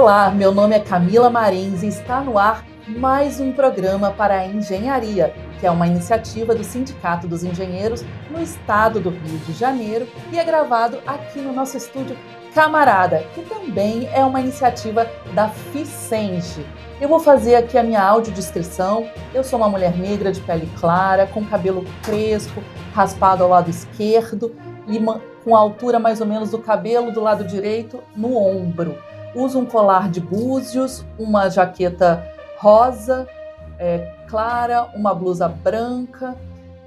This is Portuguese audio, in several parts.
Olá, meu nome é Camila Marins e está no ar mais um programa para a engenharia, que é uma iniciativa do Sindicato dos Engenheiros no estado do Rio de Janeiro e é gravado aqui no nosso estúdio Camarada, que também é uma iniciativa da Ficenge. Eu vou fazer aqui a minha audiodescrição. Eu sou uma mulher negra de pele clara, com cabelo crespo, raspado ao lado esquerdo e com a altura mais ou menos do cabelo do lado direito no ombro. Uso um colar de búzios, uma jaqueta rosa clara, uma blusa branca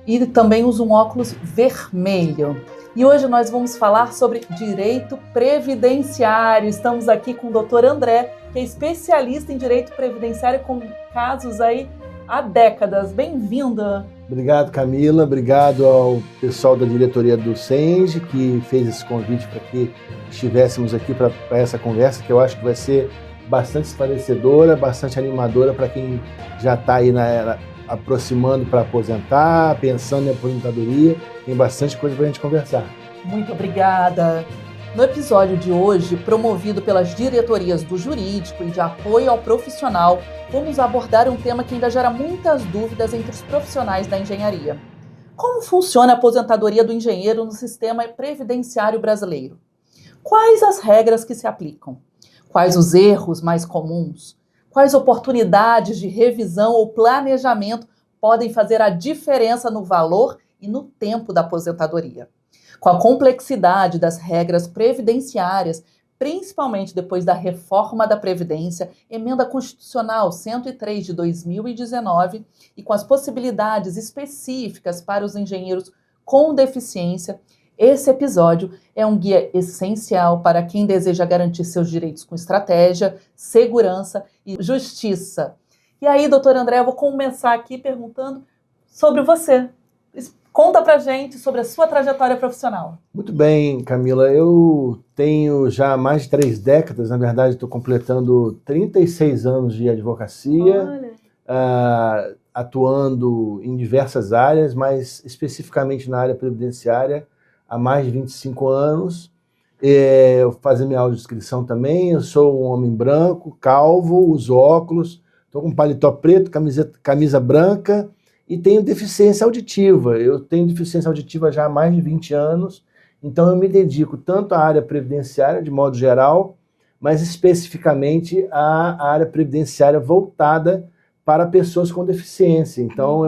e também uso um óculos vermelho. E hoje nós vamos falar sobre direito previdenciário. Estamos aqui com o Dr. André, que é especialista em direito previdenciário com casos aí há décadas. Bem-vinda! Obrigado, Camila. Obrigado ao pessoal da diretoria do Senge, que fez esse convite para que estivéssemos aqui para essa conversa, que eu acho que vai ser bastante esclarecedora, bastante animadora para quem já está aí aproximando para aposentar, pensando em aposentadoria. Tem bastante coisa para a gente conversar. Muito obrigada! No episódio de hoje, promovido pelas diretorias do Jurídico e de Apoio ao Profissional, vamos abordar um tema que ainda gera muitas dúvidas entre os profissionais da engenharia. Como funciona a aposentadoria do engenheiro no sistema previdenciário brasileiro? Quais as regras que se aplicam? Quais os erros mais comuns? Quais oportunidades de revisão ou planejamento podem fazer a diferença no valor e no tempo da aposentadoria? Com a complexidade das regras previdenciárias, principalmente depois da reforma da Previdência, Emenda Constitucional 103 de 2019, e com as possibilidades específicas para os engenheiros com deficiência, esse episódio é um guia essencial para quem deseja garantir seus direitos com estratégia, segurança e justiça. E aí, doutor André, eu vou começar aqui perguntando sobre você. Conta pra gente sobre a sua trajetória profissional. Muito bem, Camila. Eu tenho já mais de 3 décadas, na verdade estou completando 36 anos de advocacia, atuando em diversas áreas, mas especificamente na área previdenciária há mais de 25 anos. Eu faço minha audiodescrição também, eu sou um homem branco, calvo, uso óculos, estou com paletó preto, camisa branca, e tenho deficiência auditiva. Eu tenho deficiência auditiva já há mais de 20 anos, então eu me dedico tanto à área previdenciária, de modo geral, mas especificamente à área previdenciária voltada para pessoas com deficiência. Então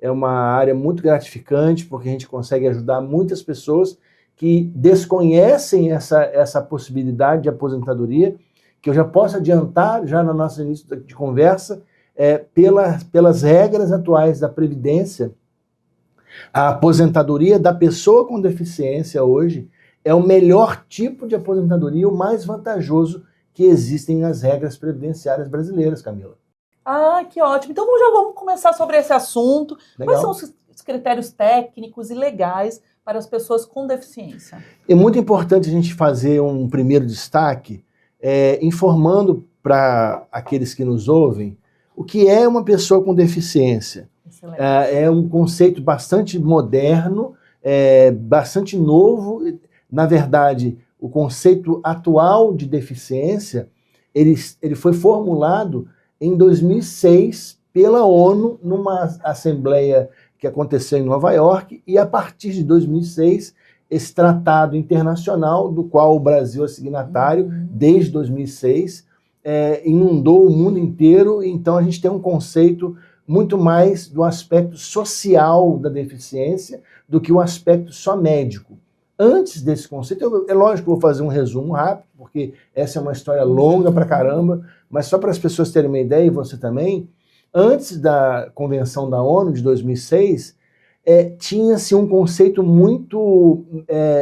é uma área muito gratificante, porque a gente consegue ajudar muitas pessoas que desconhecem essa possibilidade de aposentadoria, que eu já posso adiantar, já no nosso início de conversa, pelas regras atuais da Previdência, a aposentadoria da pessoa com deficiência hoje é o melhor tipo de aposentadoria, o mais vantajoso que existem nas regras previdenciárias brasileiras, Camila. Ah, que ótimo. Então já vamos começar sobre esse assunto. Legal. Quais são os critérios técnicos e legais para as pessoas com deficiência? É muito importante a gente fazer um primeiro destaque, informando para aqueles que nos ouvem o que é uma pessoa com deficiência. É um conceito bastante moderno, bastante novo. Na verdade, o conceito atual de deficiência, ele foi formulado em 2006 pela ONU, numa assembleia que aconteceu em Nova York, e a partir de 2006, esse tratado internacional, do qual o Brasil é signatário desde 2006, inundou o mundo inteiro. Então a gente tem um conceito muito mais do aspecto social da deficiência do que o aspecto só médico. Antes desse conceito, é lógico que eu vou fazer um resumo rápido, porque essa é uma história longa pra caramba, mas só para as pessoas terem uma ideia, e você também, antes da Convenção da ONU de 2006, tinha-se um conceito muito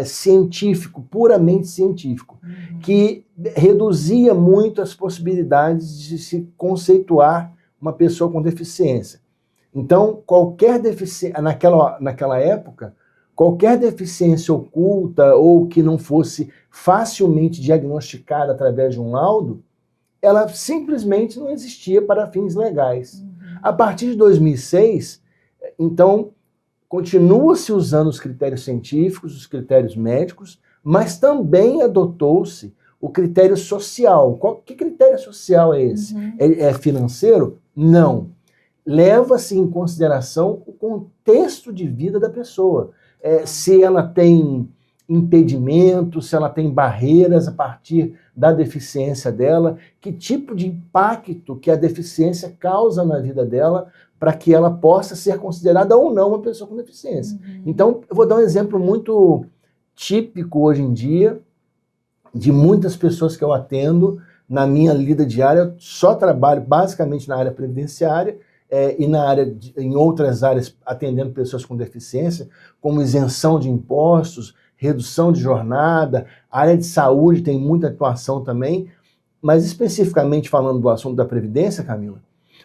científico, puramente científico, que reduzia muito as possibilidades de se conceituar uma pessoa com deficiência. Então, qualquer deficiência, naquela época, qualquer deficiência oculta ou que não fosse facilmente diagnosticada através de um laudo, ela simplesmente não existia para fins legais. A partir de 2006, então, continua-se usando os critérios científicos, os critérios médicos, mas também adotou-se o critério social. Que critério social é esse? É financeiro? Não. Leva-se em consideração o contexto de vida da pessoa. Se ela tem impedimentos, se ela tem barreiras a partir da deficiência dela, que tipo de impacto que a deficiência causa na vida dela para que ela possa ser considerada ou não uma pessoa com deficiência. Então, eu vou dar um exemplo muito típico hoje em dia, de muitas pessoas que eu atendo na minha lida diária. Eu só trabalho basicamente na área previdenciária e em outras áreas atendendo pessoas com deficiência, como isenção de impostos, redução de jornada, a área de saúde tem muita atuação também, mas especificamente falando do assunto da Previdência, Camila,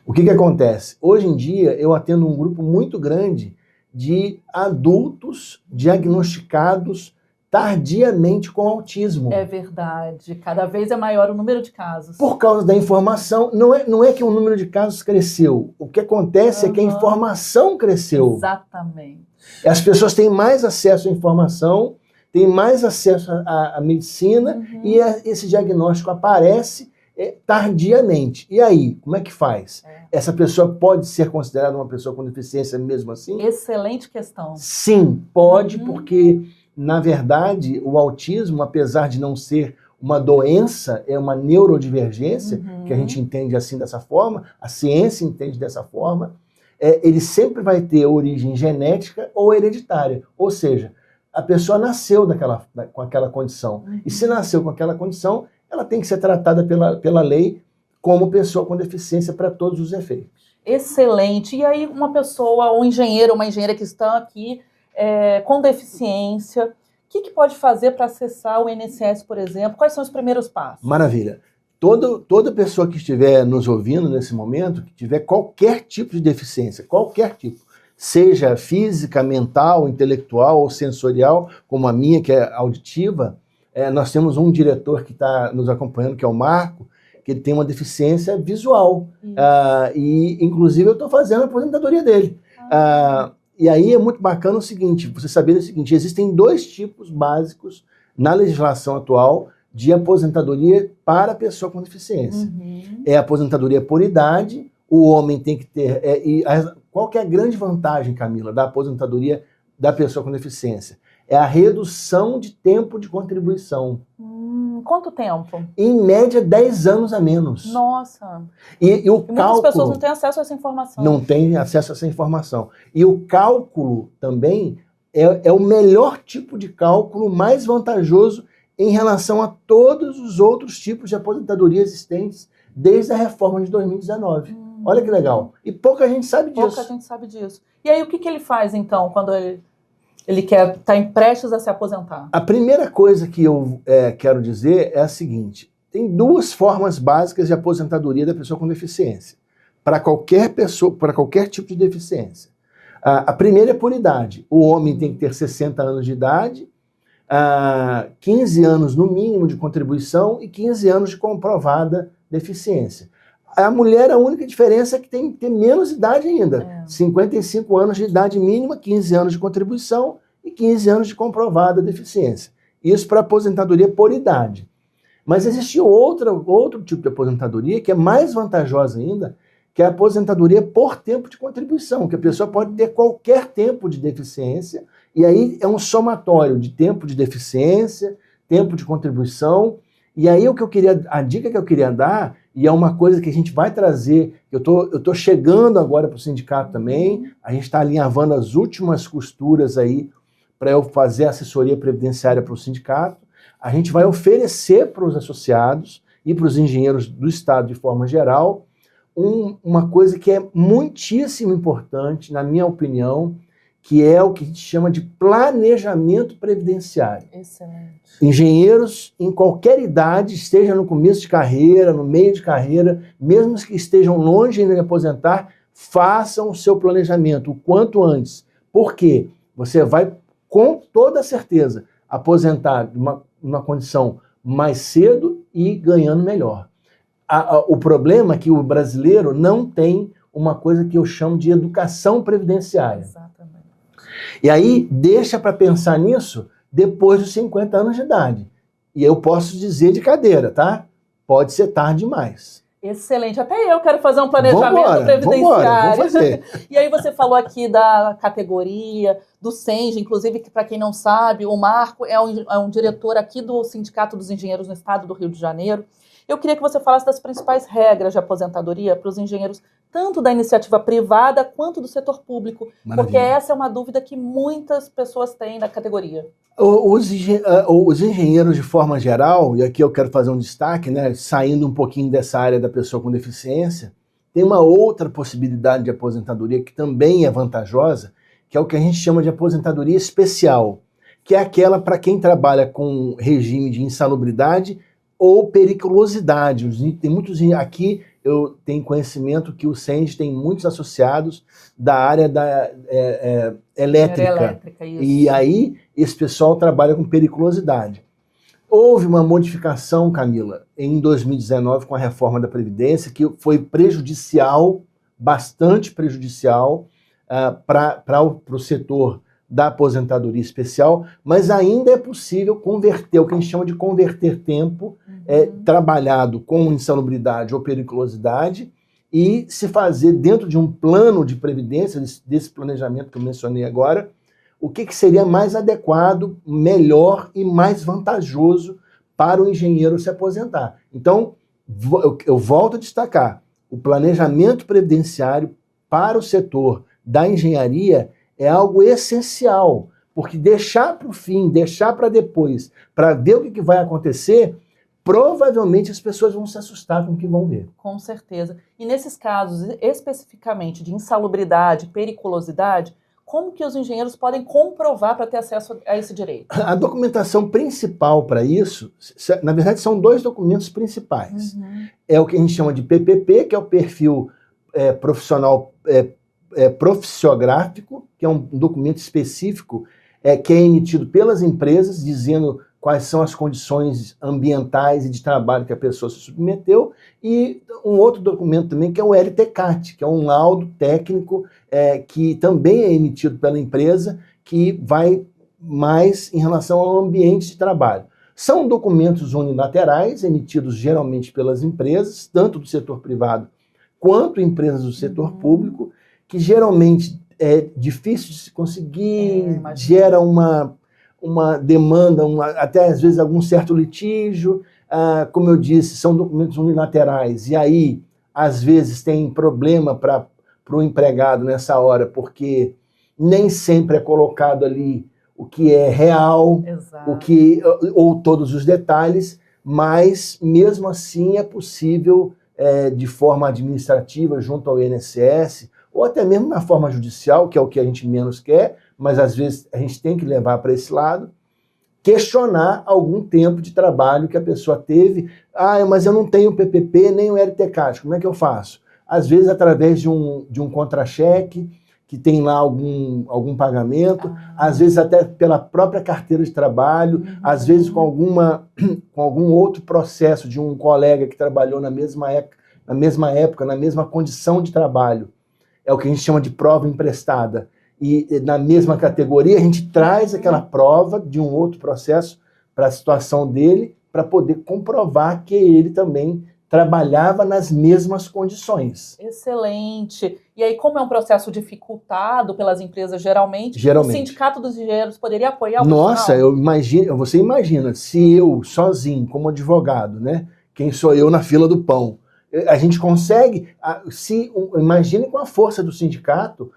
o que acontece? Hoje em dia eu atendo um grupo muito grande de adultos diagnosticados tardiamente com autismo. É verdade, cada vez é maior o número de casos. Por causa da informação, não é que o número de casos cresceu, o que acontece é que a informação cresceu. Exatamente. As pessoas têm mais acesso à informação, têm mais acesso à medicina e esse diagnóstico aparece tardiamente. E aí, como é que faz? Essa pessoa pode ser considerada uma pessoa com deficiência mesmo assim? Excelente questão. Sim, pode, porque, na verdade, o autismo, apesar de não ser uma doença, é uma neurodivergência, que a gente entende assim dessa forma, a ciência entende dessa forma, ele sempre vai ter origem genética ou hereditária. Ou seja, a pessoa nasceu com aquela condição. E se nasceu com aquela condição, ela tem que ser tratada pela lei como pessoa com deficiência para todos os efeitos. Excelente. E aí uma pessoa, um engenheiro, uma engenheira que estão aqui com deficiência, o que pode fazer para acessar o INSS, por exemplo? Quais são os primeiros passos? Maravilha. Toda pessoa que estiver nos ouvindo nesse momento, que tiver qualquer tipo de deficiência, qualquer tipo, seja física, mental, intelectual ou sensorial, como a minha, que é auditiva, nós temos um diretor que está nos acompanhando, que é o Marco, que ele tem uma deficiência visual. E, inclusive, eu estou fazendo a aposentadoria dele. E aí é muito bacana o seguinte, você saber o seguinte, existem 2 tipos básicos na legislação atual de aposentadoria para a pessoa com deficiência. É a aposentadoria por idade, o homem tem que ter... qual que é a grande vantagem, Camila, da aposentadoria da pessoa com deficiência? É a redução de tempo de contribuição. Quanto tempo? Em média, 10 anos a menos. Nossa! E muitas pessoas não têm acesso a essa informação. Não têm acesso a essa informação. E o cálculo também é o melhor tipo de cálculo, mais vantajoso em relação a todos os outros tipos de aposentadoria existentes desde a reforma de 2019. Olha que legal. E pouca gente sabe disso. Pouca gente sabe disso. E aí o que ele faz, então, quando ele quer estar prestes a se aposentar? A primeira coisa que eu quero dizer é a seguinte: tem 2 formas básicas de aposentadoria da pessoa com deficiência, para qualquer pessoa, para qualquer tipo de deficiência. A primeira é por idade. O homem tem que ter 60 anos de idade, 15 anos no mínimo de contribuição e 15 anos de comprovada deficiência. A mulher, a única diferença é que tem que ter menos idade ainda. 55 anos de idade mínima, 15 anos de contribuição e 15 anos de comprovada deficiência. Isso para aposentadoria por idade. Mas existe outro tipo de aposentadoria que é mais vantajosa ainda, que é a aposentadoria por tempo de contribuição, que a pessoa pode ter qualquer tempo de deficiência, e aí é um somatório de tempo de deficiência, tempo de contribuição, e aí a dica que eu queria dar, e é uma coisa que a gente vai trazer, eu tô chegando agora para o sindicato também, a gente está alinhavando as últimas costuras aí para eu fazer assessoria previdenciária para o sindicato, a gente vai oferecer para os associados e para os engenheiros do Estado de forma geral, uma coisa que é muitíssimo importante, na minha opinião, que é o que a gente chama de planejamento previdenciário. Excelente. Engenheiros em qualquer idade, esteja no começo de carreira, no meio de carreira, mesmo que estejam longe de aposentar, façam o seu planejamento o quanto antes. Por quê? Você vai, com toda certeza, aposentar numa condição mais cedo e ganhando melhor. O problema é que o brasileiro não tem uma coisa que eu chamo de educação previdenciária. Exatamente. E aí, deixa para pensar nisso depois dos 50 anos de idade. E eu posso dizer de cadeira, tá? Pode ser tarde demais. Excelente. Até eu quero fazer um planejamento previdenciário. Vamos fazer. E aí você falou aqui da categoria, do SENGE, inclusive, que para quem não sabe, o Marco é um diretor aqui do Sindicato dos Engenheiros no Estado do Rio de Janeiro. Eu queria que você falasse das principais regras de aposentadoria para os engenheiros, tanto da iniciativa privada quanto do setor público, Maravilha. Porque essa é uma dúvida que muitas pessoas têm da categoria. Os engenheiros, de forma geral, e aqui eu quero fazer um destaque, né, saindo um pouquinho dessa área da pessoa com deficiência, tem uma outra possibilidade de aposentadoria que também é vantajosa, que é o que a gente chama de aposentadoria especial, que é aquela para quem trabalha com regime de insalubridade ou periculosidade. Tem muitos aqui, eu tenho conhecimento que o SENGE tem muitos associados da área da elétrica. Isso. E aí esse pessoal trabalha com periculosidade. Houve uma modificação, Camila, em 2019 com a reforma da Previdência, que foi prejudicial, bastante prejudicial para o setor da aposentadoria especial, mas ainda é possível converter, o que a gente chama de converter tempo trabalhado com insalubridade ou periculosidade e se fazer dentro de um plano de previdência, desse planejamento que eu mencionei agora, o que seria mais adequado, melhor e mais vantajoso para o engenheiro se aposentar. Então, eu volto a destacar, o planejamento previdenciário para o setor da engenharia é algo essencial, porque deixar para o fim, deixar para depois, para ver o que vai acontecer, provavelmente as pessoas vão se assustar com o que vão ver. Com certeza. E nesses casos, especificamente de insalubridade, periculosidade, como que os engenheiros podem comprovar para ter acesso a esse direito? A documentação principal para isso, na verdade, são dois documentos principais. É o que a gente chama de PPP, que é o perfil profissional profissiográfico, que é um documento específico que é emitido pelas empresas, dizendo quais são as condições ambientais e de trabalho que a pessoa se submeteu, e um outro documento também que é o LTCAT, que é um laudo técnico que também é emitido pela empresa, que vai mais em relação ao ambiente de trabalho. São documentos unilaterais, emitidos geralmente pelas empresas, tanto do setor privado quanto empresas do setor público, que geralmente é difícil de se conseguir, gera uma demanda, até às vezes algum certo litígio. Como eu disse, são documentos unilaterais, e aí às vezes tem problema para o empregado nessa hora, porque nem sempre é colocado ali o que é real, ou todos os detalhes, mas mesmo assim é possível, de forma administrativa, junto ao INSS, ou até mesmo na forma judicial, que é o que a gente menos quer, mas às vezes a gente tem que levar para esse lado, questionar algum tempo de trabalho que a pessoa teve. Mas eu não tenho PPP nem o LTCAT, como é que eu faço? Às vezes através de um contra-cheque, que tem lá algum pagamento, às vezes até pela própria carteira de trabalho, às vezes com algum outro processo de um colega que trabalhou na mesma época, na mesma condição de trabalho. É o que a gente chama de prova emprestada. E na mesma categoria, a gente traz aquela prova de um outro processo para a situação dele, para poder comprovar que ele também trabalhava nas mesmas condições. Excelente. E aí, como é um processo dificultado pelas empresas, geralmente, o Sindicato dos Engenheiros poderia apoiar o Nossa, você imagina, se eu, sozinho, como advogado, né, quem sou eu na fila do pão, a gente consegue, imagine com a força do sindicato,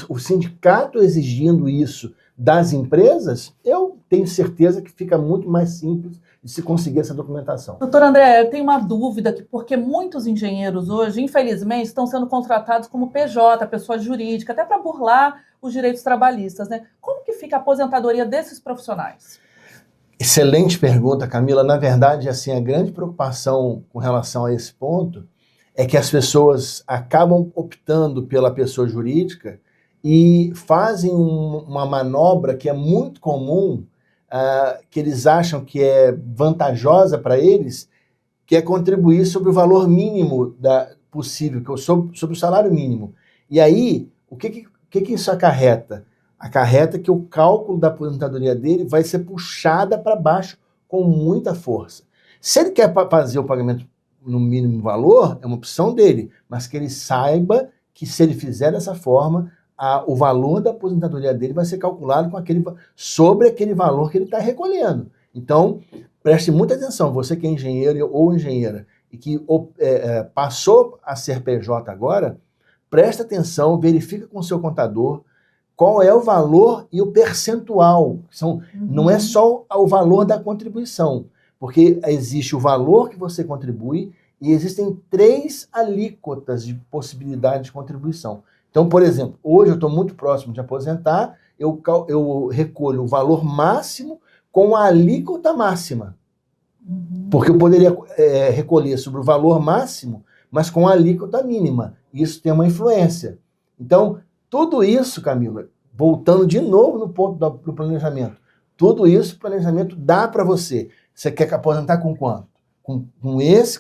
o sindicato exigindo isso das empresas, eu tenho certeza que fica muito mais simples de se conseguir essa documentação. Doutor André, eu tenho uma dúvida aqui, porque muitos engenheiros hoje, infelizmente, estão sendo contratados como PJ, pessoa jurídica, até para burlar os direitos trabalhistas, né? Como que fica a aposentadoria desses profissionais? Excelente pergunta, Camila. Na verdade, assim, a grande preocupação com relação a esse ponto é que as pessoas acabam optando pela pessoa jurídica e fazem uma manobra que é muito comum, que eles acham que é vantajosa para eles, que é contribuir sobre o valor mínimo possível, sobre o salário mínimo. E aí, o que isso acarreta? Acarreta que o cálculo da aposentadoria dele vai ser puxada para baixo com muita força. Se ele quer fazer o pagamento no mínimo valor, é uma opção dele, mas que ele saiba que se ele fizer dessa forma, o valor da aposentadoria dele vai ser calculado sobre aquele valor que ele está recolhendo. Então, preste muita atenção, você que é engenheiro ou engenheira e que passou a ser PJ agora, presta atenção, verifica com o seu contador qual é o valor e o percentual. Não é só o valor da contribuição, porque existe o valor que você contribui e existem 3 alíquotas de possibilidade de contribuição. Então, por exemplo, hoje eu estou muito próximo de aposentar, eu recolho o valor máximo com a alíquota máxima. Porque eu poderia recolher sobre o valor máximo, mas com a alíquota mínima. Isso tem uma influência. Então, tudo isso, Camila, voltando de novo no ponto do planejamento, tudo isso o planejamento dá para você. Você quer aposentar com quanto? Com esse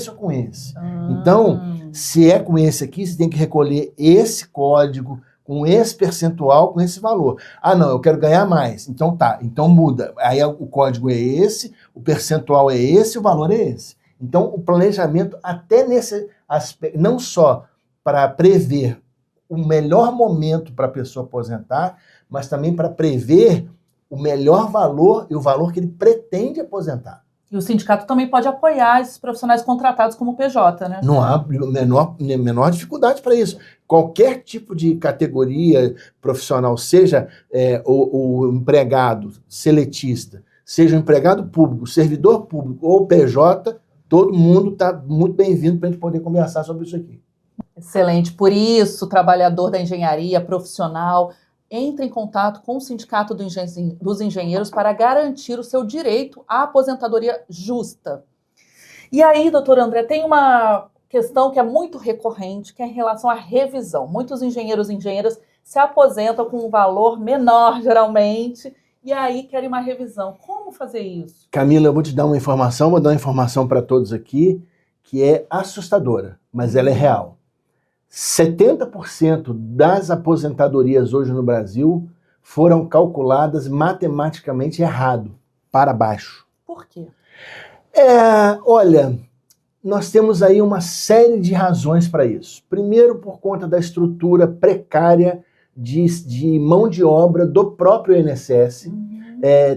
ou com esse? Então, se é com esse aqui, você tem que recolher esse código, com esse percentual, com esse valor. Ah, não, eu quero ganhar mais. Então tá, então muda. Aí o código é esse, o percentual é esse, o valor é esse. Então, o planejamento, até nesse aspecto, não só para prever o melhor momento para a pessoa aposentar, mas também para prever o melhor valor e o valor que ele pretende aposentar. E o sindicato também pode apoiar esses profissionais contratados como PJ, né? Não há menor dificuldade para isso. Qualquer tipo de categoria profissional, seja o empregado seletista, seja o empregado público, servidor público ou PJ, todo mundo está muito bem-vindo para a gente poder conversar sobre isso aqui. Excelente. Por isso, trabalhador da engenharia, profissional, entre em contato com o Sindicato dos Engenheiros para garantir o seu direito à aposentadoria justa. E aí, doutor André, tem uma questão que é muito recorrente, que é em relação à revisão. Muitos engenheiros e engenheiras se aposentam com um valor menor, geralmente, e aí querem uma revisão. Como fazer isso? Camila, eu vou te dar uma informação, vou dar uma informação para todos aqui, que é assustadora, mas ela é real. 70% das aposentadorias hoje no Brasil foram calculadas matematicamente errado, para baixo. Por quê? Olha, nós temos aí uma série de razões para isso. Primeiro, por conta da estrutura precária de mão de obra do próprio INSS.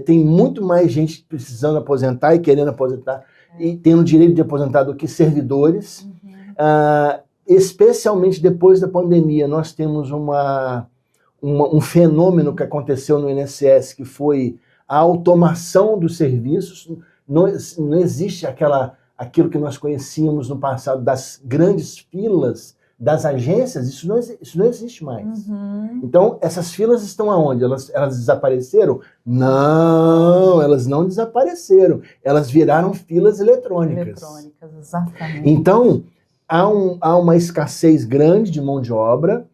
Tem muito mais gente precisando aposentar e querendo aposentar e tendo direito de aposentar do que servidores. Especialmente depois da pandemia, nós temos um fenômeno que aconteceu no INSS, que foi a automação dos serviços. Não existe aquilo que nós conhecíamos no passado das grandes filas das agências, isso não existe mais. Então, essas filas estão aonde? Elas desapareceram? Não, elas não desapareceram. Elas viraram filas eletrônicas. Eletrônicas, exatamente. Então, há uma escassez grande de mão de obra,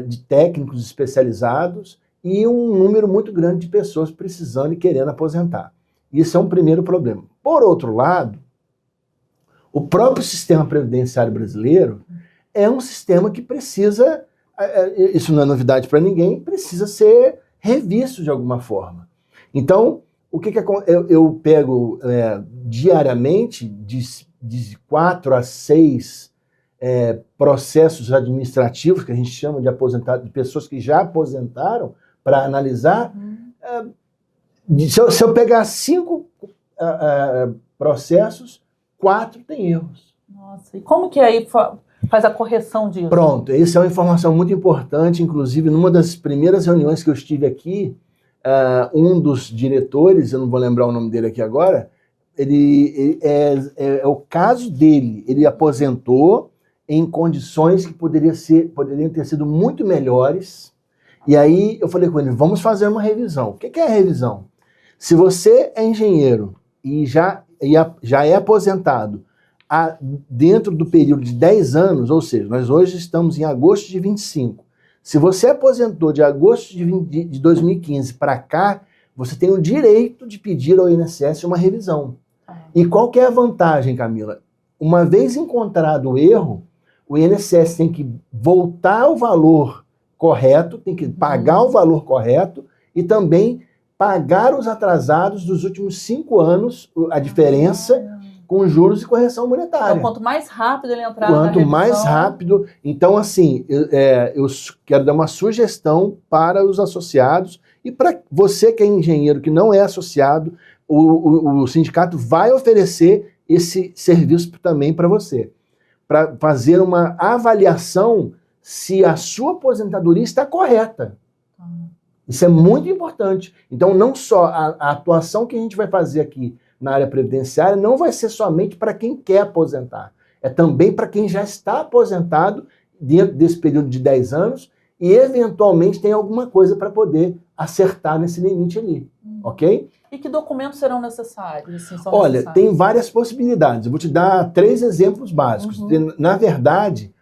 de técnicos especializados e um número muito grande de pessoas precisando e querendo aposentar. Isso é um primeiro problema. Por outro lado, o próprio sistema previdenciário brasileiro é um sistema que precisa, isso não é novidade para ninguém, precisa ser revisto de alguma forma. Então, o que eu pego diariamente de 4 a 6 processos administrativos, que a gente chama de pessoas que já aposentaram, para analisar. Se eu pegar 5 processos, 4 têm erros. Nossa, e como que aí faz a correção disso? Pronto, essa é uma informação muito importante, inclusive numa das primeiras reuniões que eu estive aqui, um dos diretores, eu não vou lembrar o nome dele aqui agora, é o caso dele, ele aposentou em condições que poderiam ter sido muito melhores, e aí eu falei com ele, vamos fazer uma revisão. O que é a revisão? Se você é engenheiro e já é aposentado dentro do período de 10 anos, ou seja, nós hoje estamos em agosto de 25, se você aposentou de agosto de 2015 para cá, você tem o direito de pedir ao INSS uma revisão. E qual que é a vantagem, Camila? Uma vez encontrado o erro, o INSS tem que voltar ao valor correto, tem que pagar o valor correto e também pagar os atrasados dos últimos 5 anos, a diferença com juros e correção monetária. Então, quanto mais rápido ele entrar na Quanto revisão... mais rápido... Então, assim, eu quero dar uma sugestão para os associados e para você que é engenheiro, que não é associado, o sindicato vai oferecer esse serviço também para você, para fazer uma avaliação se a sua aposentadoria está correta. Isso é muito importante. Então, não só a atuação que a gente vai fazer aqui na área previdenciária não vai ser somente para quem quer aposentar. É também para quem já está aposentado dentro desse período de 10 anos e, eventualmente, tem alguma coisa para poder acertar nesse limite ali. Ok? E que documentos serão necessários? Assim, Olha, tem várias possibilidades. Eu vou te dar 3 exemplos básicos. Na verdade,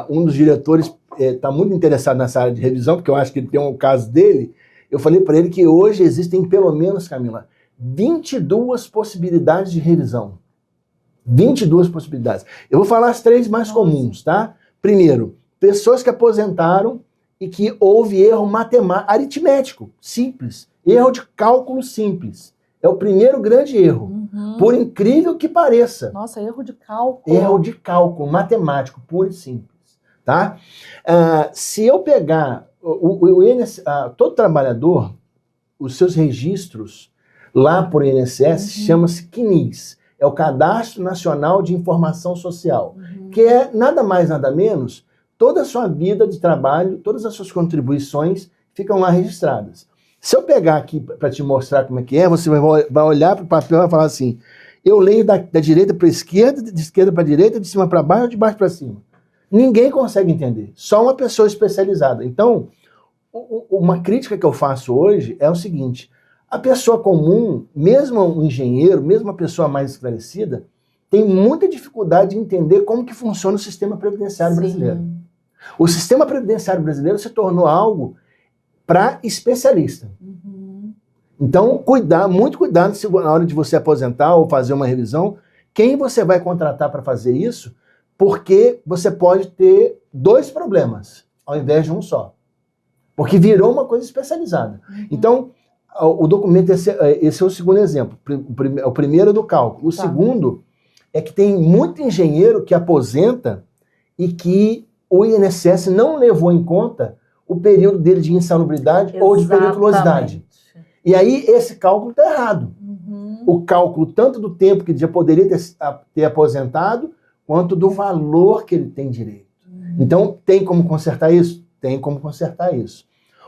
um dos diretores está muito interessado nessa área de revisão, porque eu acho que ele tem um caso dele. Eu falei para ele que hoje existem pelo menos, Camila, 22 possibilidades de revisão. 22 possibilidades. Eu vou falar as 3 mais comuns, tá? Primeiro, pessoas que aposentaram e que houve erro matemático, aritmético, simples. Erro de cálculo simples. É o primeiro grande erro. Por incrível que pareça. Nossa, erro de cálculo. Erro de cálculo, matemático, puro e simples. Tá? Se eu pegar todo trabalhador, os seus registros lá por INSS chama-se CNIS. É o Cadastro Nacional de Informação Social. Que é nada mais, nada menos, toda a sua vida de trabalho, todas as suas contribuições ficam lá registradas. Se eu pegar aqui para te mostrar como é que é, você vai olhar para o papel e vai falar assim, eu leio da direita para a esquerda, de esquerda para a direita, de cima para baixo ou de baixo para cima. Ninguém consegue entender, só uma pessoa especializada. Então, uma crítica que eu faço hoje é o seguinte, a pessoa comum, mesmo um engenheiro, mesmo a pessoa mais esclarecida, tem muita dificuldade de entender como que funciona o sistema previdenciário brasileiro. O sistema previdenciário brasileiro se tornou algo para especialista. Então, muito cuidado na hora de você aposentar ou fazer uma revisão, quem você vai contratar para fazer isso, porque você pode ter 2 problemas, ao invés de um só. Porque virou uma coisa especializada. Então, o documento, esse é o segundo exemplo. O primeiro é do cálculo. O segundo é que tem muito engenheiro que aposenta e que o INSS não levou em conta o período dele de insalubridade ou de periculosidade. E aí esse cálculo está errado. O cálculo tanto do tempo que ele já poderia ter aposentado, quanto do valor que ele tem direito. Então, tem como consertar isso? Tem como consertar isso.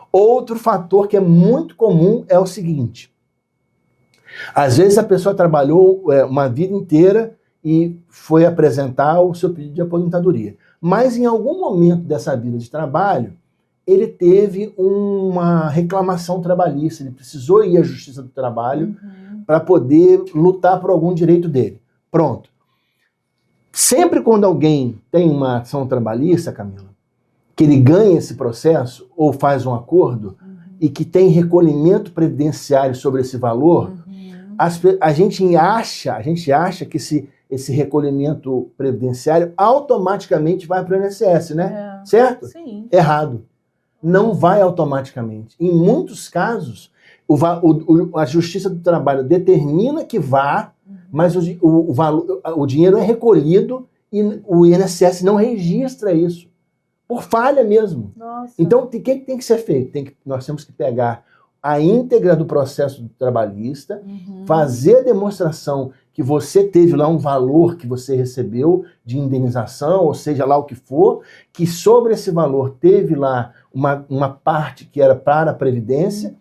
Outro fator que é muito comum é o seguinte. Às vezes a pessoa trabalhou uma vida inteira e foi apresentar o seu pedido de aposentadoria. Mas em algum momento dessa vida de trabalho, ele teve uma reclamação trabalhista, ele precisou ir à Justiça do Trabalho para poder lutar por algum direito dele. Pronto. Sempre quando alguém tem uma ação trabalhista, Camila, que ele ganha esse processo ou faz um acordo e que tem recolhimento previdenciário sobre esse valor, a gente acha que esse recolhimento previdenciário automaticamente vai para o INSS, né? Certo? Sim. Errado. Não vai automaticamente. Em muitos casos, a Justiça do Trabalho determina que vá, mas o dinheiro é recolhido e o INSS não registra isso. Por falha mesmo. Nossa. Então, o que tem que ser feito? Nós temos que pegar a íntegra do processo trabalhista, fazer a demonstração que você teve lá um valor que você recebeu de indenização, ou seja lá o que for, que sobre esse valor teve lá uma parte que era para a Previdência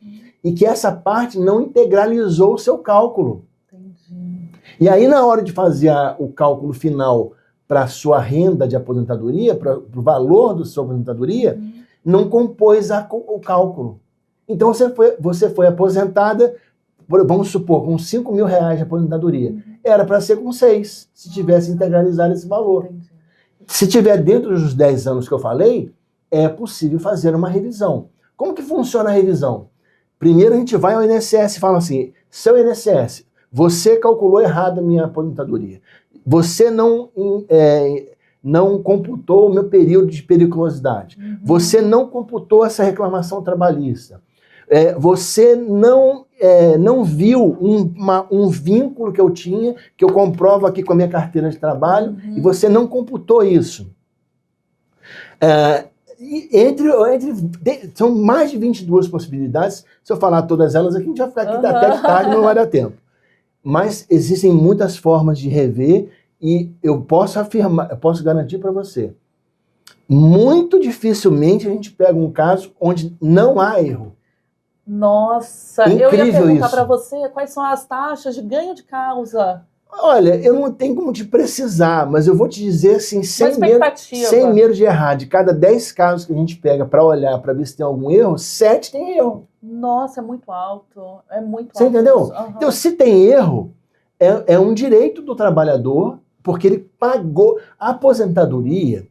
e que essa parte não integralizou o seu cálculo. Entendi. E aí, na hora de fazer o cálculo final para a sua renda de aposentadoria, para o valor da sua aposentadoria, não compôs o cálculo. Então, você foi aposentada, vamos supor, com 5 mil reais de aposentadoria. Era para ser com 6, se tivesse integralizado esse valor. Entendi. Se tiver dentro dos 10 anos que eu falei, é possível fazer uma revisão. Como que funciona a revisão? Primeiro a gente vai ao INSS e fala assim, seu INSS, você calculou errado a minha aposentadoria. Você não computou o meu período de periculosidade. Você não computou essa reclamação trabalhista. Você não viu um vínculo que eu tinha, que eu comprovo aqui com a minha carteira de trabalho, e você não computou isso. São mais de 22 possibilidades. Se eu falar todas elas aqui, a gente vai ficar aqui até de tarde, não vai dar tempo. Mas existem muitas formas de rever, e eu posso afirmar, eu posso garantir para você, muito dificilmente a gente pega um caso onde não há erro. Nossa, incrível, eu ia perguntar para isso. você quais são as taxas de ganho de causa. Olha, eu não tenho como te precisar, mas eu vou te dizer assim, sem medo de errar, de cada 10 casos que a gente pega para olhar, para ver se tem algum erro, 7 tem erro. Nossa, é muito alto. É muito Você alto. entendeu? Uhum. Então, se tem erro, é um direito do trabalhador, porque ele pagou. A aposentadoria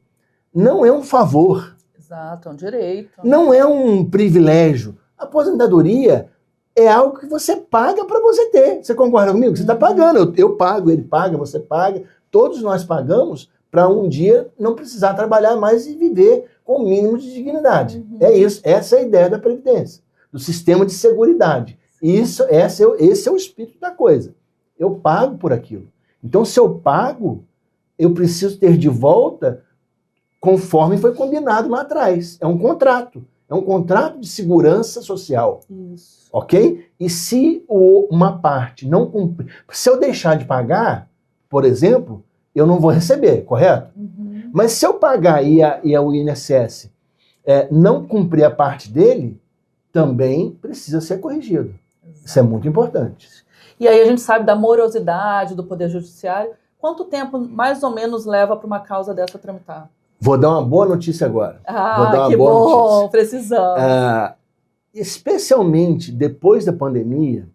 não é um favor. Exato, é um direito. Não é um privilégio. A aposentadoria é algo que você paga para você ter. Você concorda comigo? Você está pagando. Eu pago, ele paga, você paga. Todos nós pagamos para um dia não precisar trabalhar mais e viver com o mínimo de dignidade. É isso. Essa é a ideia da Previdência, do sistema de seguridade. Esse é o espírito da coisa. Eu pago por aquilo. Então, se eu pago, eu preciso ter de volta conforme foi combinado lá atrás. É um contrato. É um contrato de segurança social. Isso. Ok? E se uma parte não cumprir... Se eu deixar de pagar, por exemplo, eu não vou receber, correto? Mas se eu pagar e o INSS não cumprir a parte dele, também precisa ser corrigido. Exato. Isso é muito importante. E aí a gente sabe da morosidade do Poder Judiciário. Quanto tempo, mais ou menos, leva para uma causa dessa tramitar? Vou dar uma boa notícia agora. Vou dar uma boa notícia. Precisamos. Especialmente depois da pandemia,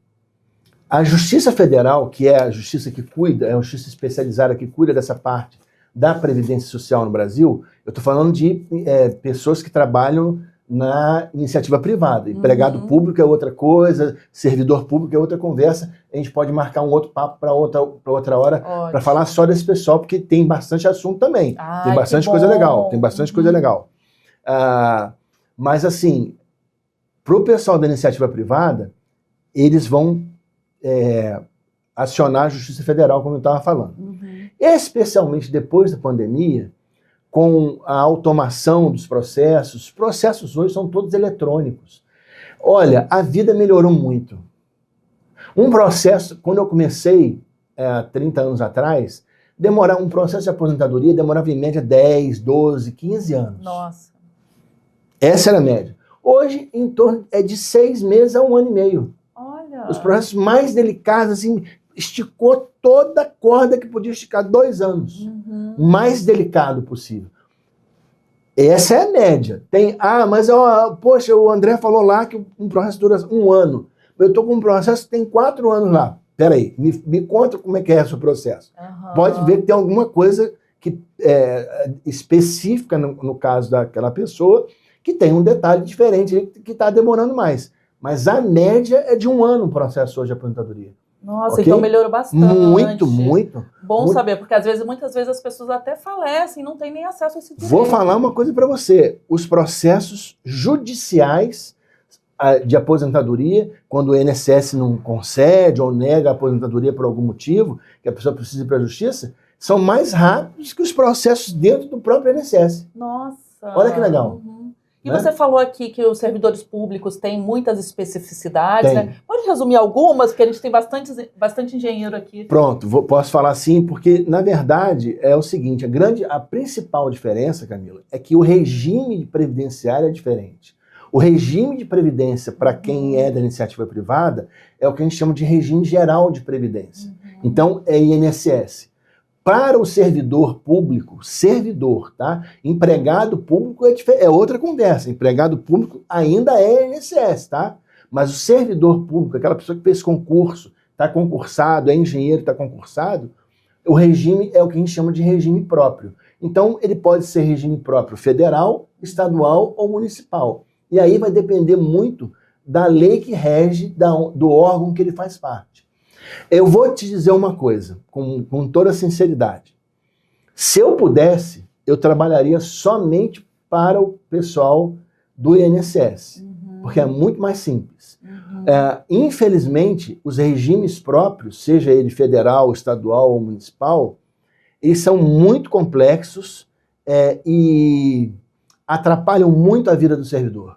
a Justiça Federal, que é a justiça que cuida, é a justiça especializada que cuida dessa parte da Previdência Social no Brasil, eu estou falando de pessoas que trabalham na iniciativa privada. Empregado público é outra coisa, servidor público é outra conversa. A gente pode marcar um outro papo para outra hora para falar só desse pessoal, porque tem bastante assunto também. Tem bastante coisa legal. Tem bastante coisa legal. Mas assim, para o pessoal da iniciativa privada, eles vão acionar a Justiça Federal, como eu estava falando. Especialmente depois da pandemia, com a automação dos processos. Os processos hoje são todos eletrônicos. Olha, a vida melhorou muito. Um processo, quando eu comecei, 30 anos atrás, um processo de aposentadoria demorava em média 10, 12, 15 anos. Nossa. Essa era a média. Hoje, em torno de 6 meses a 1 ano e meio. Olha. Os processos mais delicados, assim, esticou toda a corda que podia esticar, 2 anos. Mais delicado possível. Essa é a média. Mas poxa, o André falou lá que um processo dura 1 ano. Eu estou com um processo que tem 4 anos lá. Peraí, me conta como é que é o seu processo. Pode ver que tem alguma coisa específica no caso daquela pessoa, que tem um detalhe diferente, que está demorando mais. Mas a média é de 1 ano o processo hoje de aposentadoria. Nossa, okay? Então melhorou bastante. Muito. Bom saber, porque muitas vezes as pessoas até falecem e não têm nem acesso a esse direito. Vou falar uma coisa para você. Os processos judiciais de aposentadoria, quando o INSS não concede ou nega a aposentadoria por algum motivo, que a pessoa precisa ir para a justiça, são mais rápidos que os processos dentro do próprio INSS. Nossa! Olha que legal. E você falou aqui que os servidores públicos têm muitas especificidades, né? Pode resumir algumas, porque a gente tem bastante engenheiro aqui. Pronto, posso falar sim, porque, na verdade, é o seguinte, a principal diferença, Camila, é que o regime previdenciário é diferente. O regime de previdência, para quem é da iniciativa privada, é o que a gente chama de regime geral de previdência. Então, é INSS. Para o servidor público, tá? Empregado público é outra conversa. Empregado público ainda é INSS, tá? Mas o servidor público, aquela pessoa que fez concurso, está concursado, é engenheiro, está concursado, o regime é o que a gente chama de regime próprio. Então, ele pode ser regime próprio federal, estadual ou municipal. E aí vai depender muito da lei que rege do órgão que ele faz parte. Eu vou te dizer uma coisa, com toda sinceridade. Se eu pudesse, eu trabalharia somente para o pessoal do INSS. porque é muito mais simples. Infelizmente, os regimes próprios, seja ele federal, estadual ou municipal, eles são muito complexos e atrapalham muito a vida do servidor.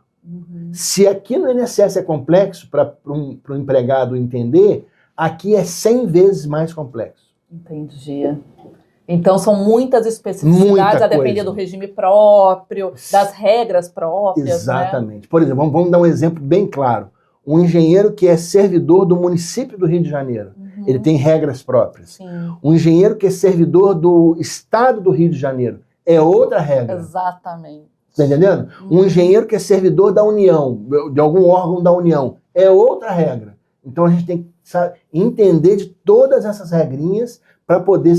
Se aqui no INSS é complexo para o empregado entender, aqui é 100 vezes mais complexo. Entendi. Então são muitas especificidades a depender do regime próprio, das regras próprias. Exatamente. Né? Por exemplo, vamos dar um exemplo bem claro. Um engenheiro que é servidor do município do Rio de Janeiro, ele tem regras próprias. Sim. Um engenheiro que é servidor do estado do Rio de Janeiro é outra regra. Exatamente. Está entendendo? Um engenheiro que é servidor da União, de algum órgão da União, é outra regra. Então a gente tem que entender de todas essas regrinhas para poder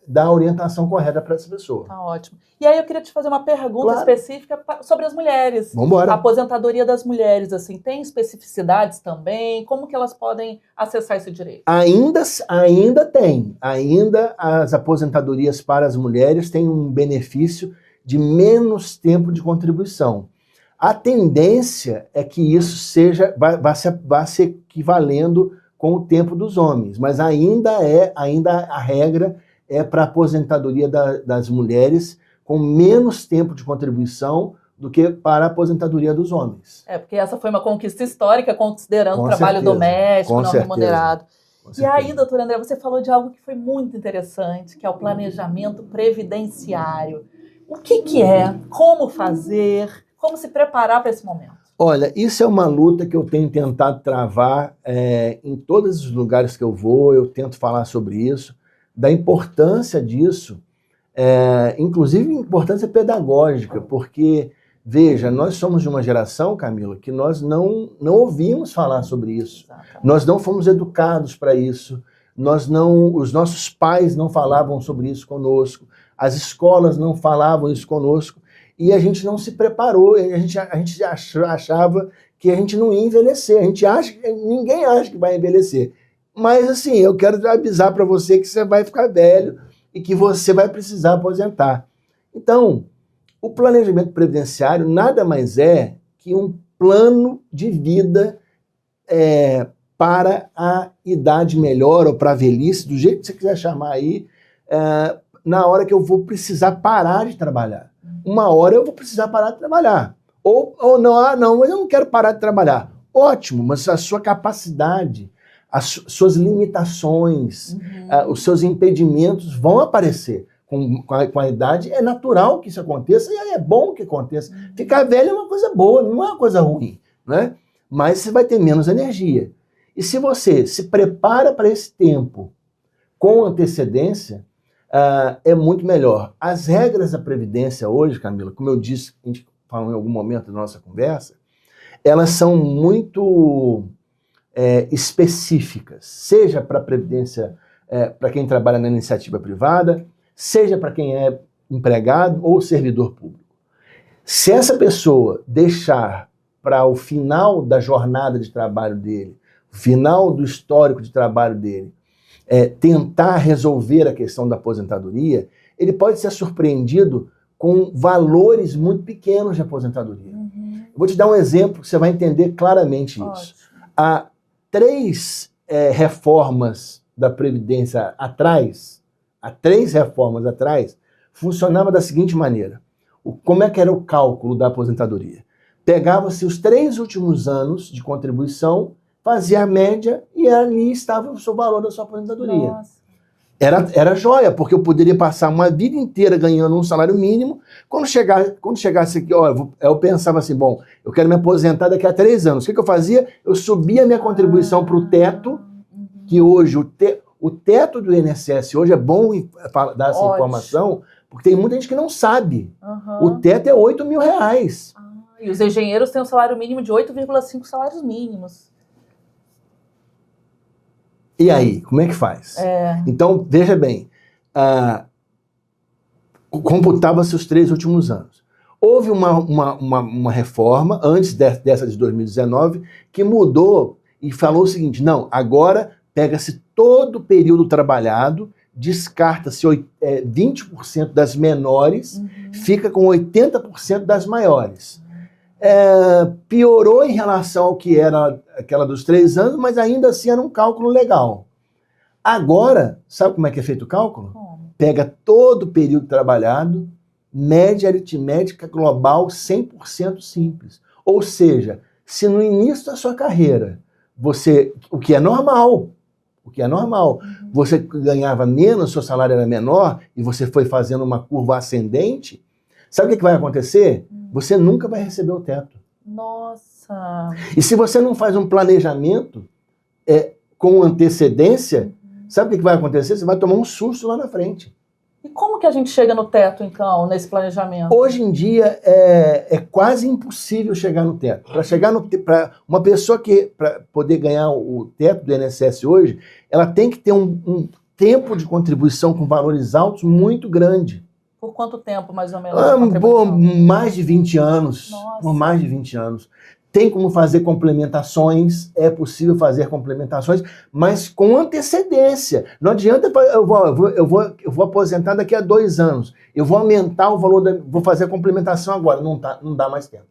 dar a orientação correta para essa pessoa. Tá ótimo. E aí eu queria te fazer uma pergunta específica sobre as mulheres. Vamos embora. A aposentadoria das mulheres, assim, tem especificidades também? Como que elas podem acessar esse direito? Ainda tem. Ainda as aposentadorias para as mulheres têm um benefício de menos tempo de contribuição. A tendência é que isso vá se equivalendo com o tempo dos homens, mas ainda a regra é para a aposentadoria das mulheres com menos tempo de contribuição do que para a aposentadoria dos homens. Porque essa foi uma conquista histórica, considerando o trabalho doméstico, não remunerado. E aí, doutor André, você falou de algo que foi muito interessante, que é o planejamento previdenciário. O que é? Como fazer? Como se preparar para esse momento? Olha, isso é uma luta que eu tenho tentado travar em todos os lugares que eu vou, eu tento falar sobre isso, da importância disso, inclusive importância pedagógica, porque, veja, nós somos de uma geração, Camila, que nós não ouvimos falar sobre isso. Exatamente. Nós não fomos educados para isso, os nossos pais não falavam sobre isso conosco, as escolas não falavam isso conosco, e a gente não se preparou, a gente achava que a gente não ia envelhecer, ninguém acha que vai envelhecer. Mas assim, eu quero avisar para você que você vai ficar velho e que você vai precisar aposentar. Então, o planejamento previdenciário nada mais é que um plano de vida para a idade melhor ou para a velhice, do jeito que você quiser chamar aí, na hora que eu vou precisar parar de trabalhar. Uma hora eu vou precisar parar de trabalhar. Ou não, mas eu não quero parar de trabalhar. Ótimo, mas a sua capacidade, as suas limitações, os seus impedimentos vão aparecer. Com a idade é natural que isso aconteça e é bom que aconteça. Ficar velho é uma coisa boa, não é uma coisa ruim, né? Mas você vai ter menos energia. E se você se prepara para esse tempo com antecedência, é muito melhor. As regras da Previdência hoje, Camila, como eu disse, a gente falou em algum momento da nossa conversa, elas são muito específicas, seja para a Previdência, para quem trabalha na iniciativa privada, seja para quem é empregado ou servidor público. Se essa pessoa deixar para o final da jornada de trabalho dele, o final do histórico de trabalho dele, tentar resolver a questão da aposentadoria, ele pode ser surpreendido com valores muito pequenos de aposentadoria. Eu vou te dar um exemplo que você vai entender claramente isso. Há 3 reformas da Previdência atrás, funcionava da seguinte maneira. Como é que era o cálculo da aposentadoria? Pegava-se os 3 últimos anos de contribuição, fazia a média e ali estava o seu valor da sua aposentadoria. Nossa. Era joia, porque eu poderia passar uma vida inteira ganhando um salário mínimo. Quando chegasse aqui, eu pensava assim, bom, eu quero me aposentar daqui a 3 anos. O que eu fazia? Eu subia a minha contribuição para o teto, que hoje, o teto do INSS, hoje é bom dar essa informação, porque tem muita gente que não sabe. O teto é R$8 mil. E os engenheiros têm um salário mínimo de 8,5 salários mínimos. E aí, como é que faz? Então, veja bem, computava-se os 3 últimos anos. Houve uma reforma, antes dessa de 2019, que mudou e falou o seguinte, não, agora pega-se todo o período trabalhado, descarta-se 20% das menores, fica com 80% das maiores. piorou em relação ao que era aquela dos 3 anos, mas ainda assim era um cálculo legal. Agora, sabe como é que é feito o cálculo? Pega todo o período trabalhado, média aritmética global 100% simples. Ou seja, se no início da sua carreira, o que é normal, você ganhava menos, seu salário era menor, e você foi fazendo uma curva ascendente, sabe o que vai acontecer? Você nunca vai receber o teto. Nossa! E se você não faz um planejamento com antecedência, sabe o que vai acontecer? Você vai tomar um susto lá na frente. E como que a gente chega no teto, então, nesse planejamento? Hoje em dia é quase impossível chegar no teto. Para uma pessoa para poder ganhar o teto do INSS hoje, ela tem que ter um tempo de contribuição com valores altos muito grande. Por quanto tempo, mais ou menos? Por mais de 20 anos. Nossa. Por mais de 20 anos. Tem como fazer complementações, é possível fazer complementações, mas com antecedência. Não adianta, eu vou aposentar daqui a 2 anos, eu vou aumentar o valor, vou fazer a complementação agora, não dá mais tempo.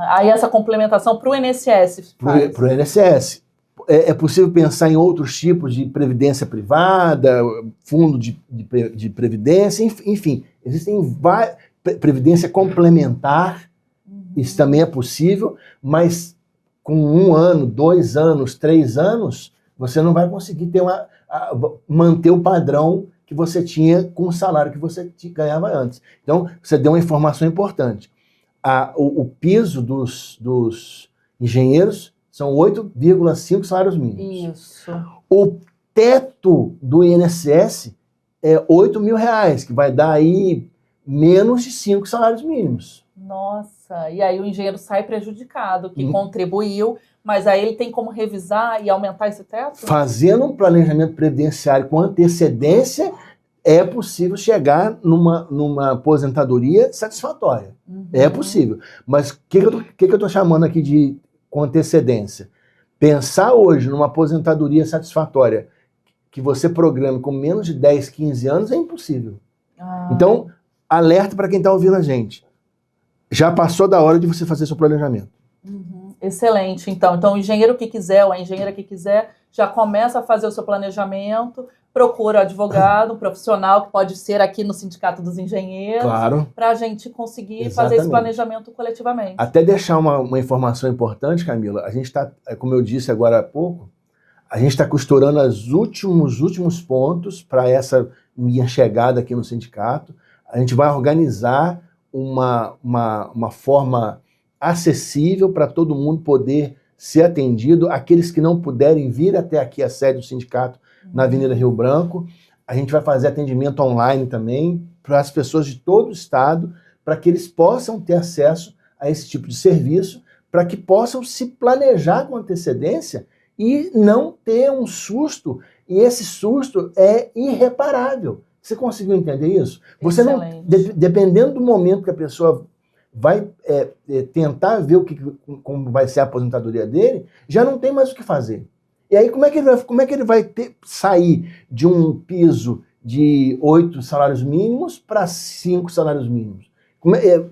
Aí essa complementação para o INSS faz? Para o INSS. É possível pensar em outros tipos de previdência privada, fundo de previdência, enfim, existem várias, previdência complementar. Isso também é possível, mas com 1 ano, 2 anos, 3 anos, você não vai conseguir manter o padrão que você tinha com o salário que você ganhava antes. Então, você deu uma informação importante. O piso dos engenheiros são 8,5 salários mínimos. Isso. O teto do INSS é R$8.000, que vai dar aí menos de 5 salários mínimos. Nossa, e aí o engenheiro sai prejudicado, que contribuiu, mas aí ele tem como revisar e aumentar esse teto? Fazendo um planejamento previdenciário com antecedência, é possível chegar numa aposentadoria satisfatória. É possível. Mas o que eu estou chamando aqui com antecedência? Pensar hoje numa aposentadoria satisfatória que você programe com menos de 10, 15 anos é impossível. Então, alerta para quem está ouvindo a gente. Já passou da hora de você fazer seu planejamento. Excelente, então. Então, o engenheiro que quiser, ou a engenheira que quiser, já começa a fazer o seu planejamento, procura um advogado, um profissional, que pode ser aqui no Sindicato dos Engenheiros, claro, para a gente conseguir fazer esse planejamento coletivamente. Até deixar uma informação importante, Camila, a gente está, como eu disse agora há pouco, a gente está costurando os últimos pontos para essa minha chegada aqui no sindicato. A gente vai organizar uma forma acessível para todo mundo poder ser atendido. Aqueles que não puderem vir até aqui a sede do sindicato na Avenida Rio Branco, a gente vai fazer atendimento online também para as pessoas de todo o estado, para que eles possam ter acesso a esse tipo de serviço, para que possam se planejar com antecedência e não ter um susto, e esse susto é irreparável. Você conseguiu entender isso? Você não, dependendo do momento que a pessoa vai tentar ver como vai ser a aposentadoria dele, já não tem mais o que fazer. E aí como é que ele vai sair de um piso de 8 salários mínimos para 5 salários mínimos?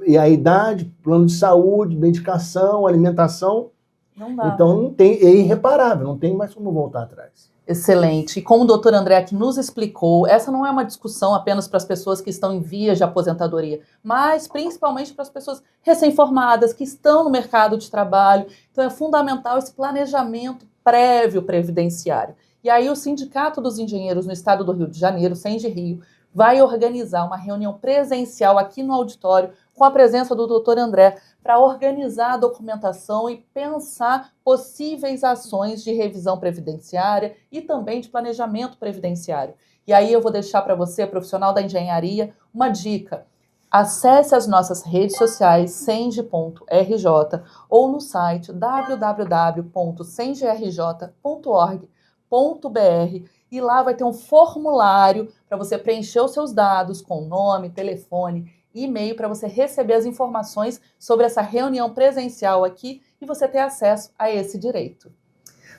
E a idade, plano de saúde, medicação, alimentação, não dá. Então é irreparável, não tem mais como voltar atrás. Excelente. E como o doutor André aqui nos explicou, essa não é uma discussão apenas para as pessoas que estão em vias de aposentadoria, mas principalmente para as pessoas recém-formadas, que estão no mercado de trabalho. Então é fundamental esse planejamento prévio previdenciário. E aí o Sindicato dos Engenheiros no estado do Rio de Janeiro, Senge-Rio, vai organizar uma reunião presencial aqui no auditório com a presença do doutor André para organizar a documentação e pensar possíveis ações de revisão previdenciária e também de planejamento previdenciário. E aí eu vou deixar para você, profissional da engenharia, uma dica. Acesse as nossas redes sociais senge.rj ou no site www.sengerj.org.br e lá vai ter um formulário para você preencher os seus dados com nome, telefone, e-mail para você receber as informações sobre essa reunião presencial aqui e você ter acesso a esse direito.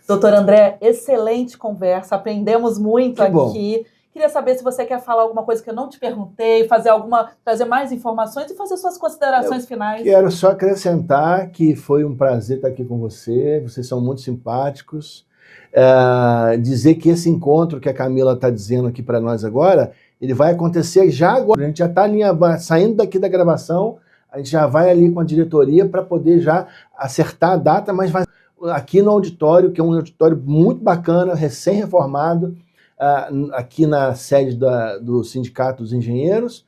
Doutor André, excelente conversa, aprendemos muito aqui. Queria saber se você quer falar alguma coisa que eu não te perguntei, trazer mais informações e fazer suas considerações finais. Quero só acrescentar que foi um prazer estar aqui com vocês são muito simpáticos. Dizer que esse encontro que a Camila está dizendo aqui para nós agora, ele vai acontecer já agora. A gente já está saindo daqui da gravação, a gente já vai ali com a diretoria para poder já acertar a data, mas vai aqui no auditório, que é um auditório muito bacana, recém-reformado, aqui na sede do Sindicato dos Engenheiros,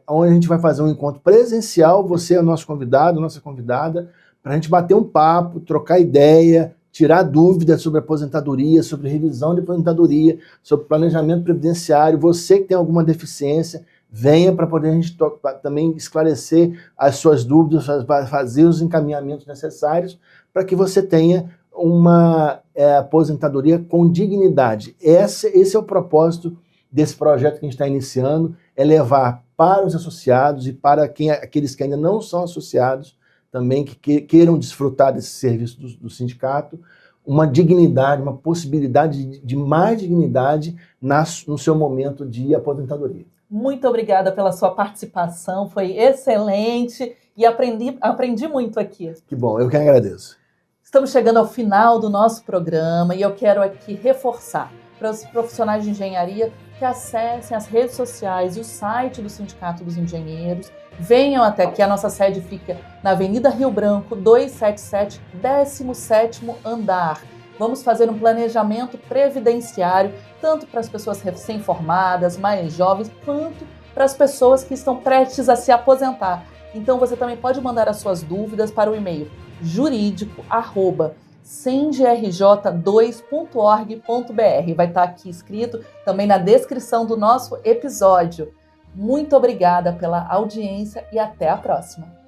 onde a gente vai fazer um encontro presencial, você é o nosso convidado, nossa convidada, para a gente bater um papo, trocar ideia, tirar dúvidas sobre aposentadoria, sobre revisão de aposentadoria, sobre planejamento previdenciário. Você que tem alguma deficiência, venha para poder a gente também esclarecer as suas dúvidas, fazer os encaminhamentos necessários para que você tenha uma aposentadoria com dignidade. Esse é o propósito desse projeto que a gente está iniciando, é levar para os associados e para aqueles que ainda não são associados, também que queiram desfrutar desse serviço do sindicato, uma dignidade, uma possibilidade de mais dignidade no seu momento de aposentadoria. Muito obrigada pela sua participação, foi excelente e aprendi muito aqui. Que bom, eu que agradeço. Estamos chegando ao final do nosso programa e eu quero aqui reforçar para os profissionais de engenharia que acessem as redes sociais e o site do Sindicato dos Engenheiros. Venham até aqui, a nossa sede fica na Avenida Rio Branco, 277, 17º andar. Vamos fazer um planejamento previdenciário, tanto para as pessoas recém-formadas, mais jovens, quanto para as pessoas que estão prestes a se aposentar. Então você também pode mandar as suas dúvidas para o e-mail jurídico@sengrj2.org.br. Vai estar aqui escrito também na descrição do nosso episódio. Muito obrigada pela audiência e até a próxima.